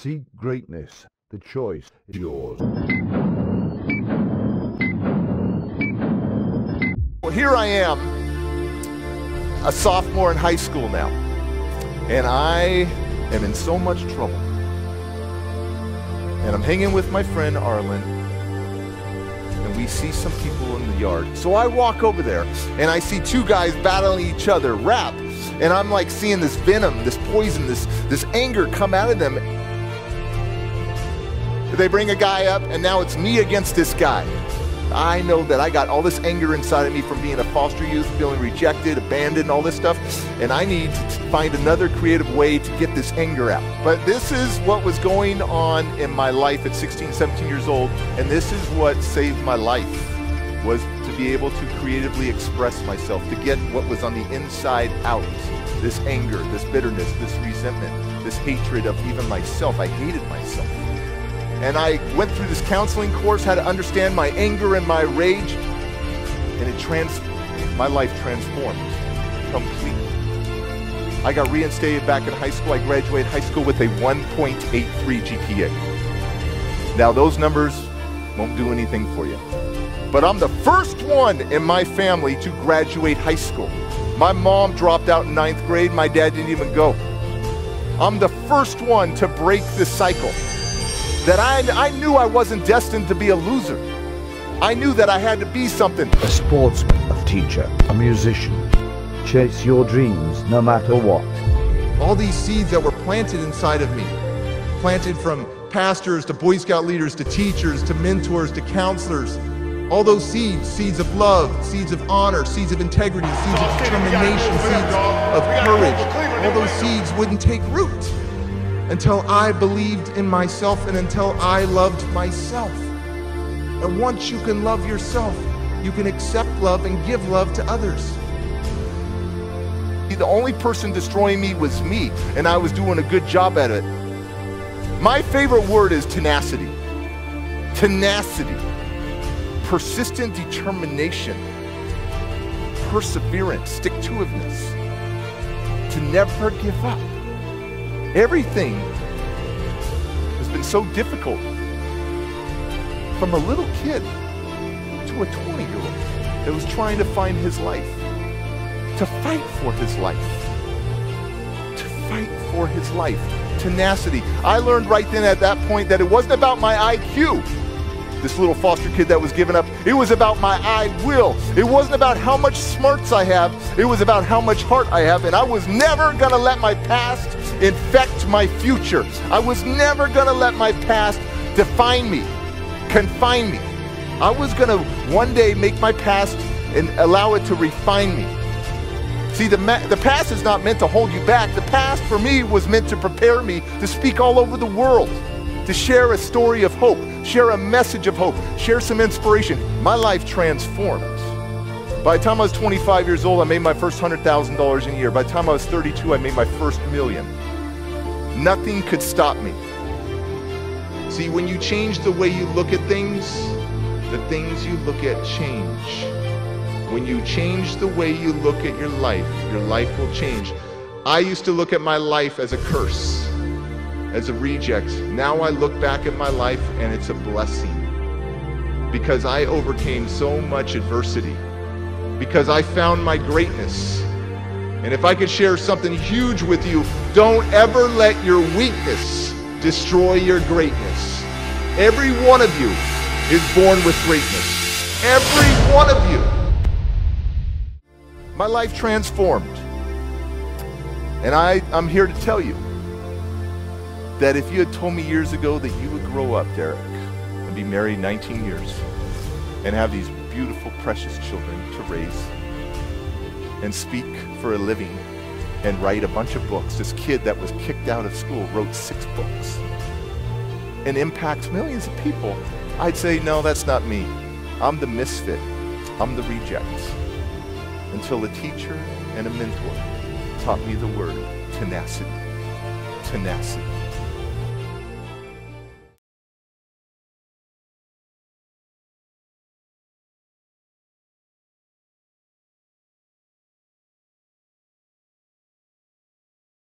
Seek greatness. The choice is yours. Well, here I am, a sophomore in high school now, and I am in so much trouble. And I'm hanging with my friend Arlen, and we see some people in the yard. So I walk over there, and I see two guys battling each other, rap. And I'm like seeing this venom, this poison, this anger come out of them. They bring a guy up, and now it's me against this guy. I know that I got all this anger inside of me from being a foster youth, feeling rejected, abandoned, all this stuff, and I need to find another creative way to get this anger out. But this is what was going on in my life at 16, 17 years old, and this is what saved my life, was to be able to creatively express myself, to get what was on the inside out. This anger, this bitterness, this resentment, this hatred of even myself. I hated myself. And I went through this counseling course, how to understand my anger and my rage, and my life transformed completely. I got reinstated back in high school. I graduated high school with a 1.83 GPA. Now those numbers won't do anything for you. But I'm the first one in my family to graduate high school. My mom dropped out in 9th grade. My dad didn't even go. I'm the first one to break this cycle. That I knew I wasn't destined to be a loser. I knew that I had to be something. A sportsman, a teacher, a musician. Chase your dreams no matter what. All these seeds that were planted inside of me, planted from pastors to Boy Scout leaders to teachers to mentors to counselors, all those seeds of love, seeds of honor, seeds of integrity, seeds of determination, seeds of courage, all those seeds wouldn't take root until I believed in myself and until I loved myself. And once you can love yourself, you can accept love and give love to others. The only person destroying me was me, and I was doing a good job at it. My favorite word is tenacity. Tenacity. Persistent determination. Perseverance. Stick-to-itiveness. To never give up. Everything has been so difficult, from a little kid to a 20-year-old that was trying to find his life, to fight for his life, to fight for his life. Tenacity. I learned right then at that point that it wasn't about my IQ, this little foster kid that was given up. It was about my I will. It wasn't about how much smarts I have. It was about how much heart I have, and I was never gonna let my past infect my future. I was never gonna let my past define me, confine me. I was gonna one day make my past and allow it to refine me. See, the past is not meant to hold you back. The past for me was meant to prepare me to speak all over the world, to share a story of hope, share a message of hope, share some inspiration. My life transformed. By the time I was 25 years old, I made my first $100,000 a year. By the time I was 32, I made my first $1 million. Nothing could stop me. See, when you change the way you look at things, the things you look at change. When you change the way you look at your life will change. I used to look at my life as a curse, as a reject. Now I look back at my life and it's a blessing, because I overcame so much adversity, because I found my greatness. And if I could share something huge with you, don't ever let your weakness destroy your greatness. Every one of you is born with greatness. Every one of you. My life transformed. And I'm here to tell you that if you had told me years ago that you would grow up, Derek, and be married 19 years and have these beautiful, precious children to raise and speak for a living and write a bunch of books. This kid that was kicked out of school wrote 6 books and impacts millions of people. I'd say, no, that's not me. I'm the misfit. I'm the reject. Until a teacher and a mentor taught me the word tenacity. Tenacity.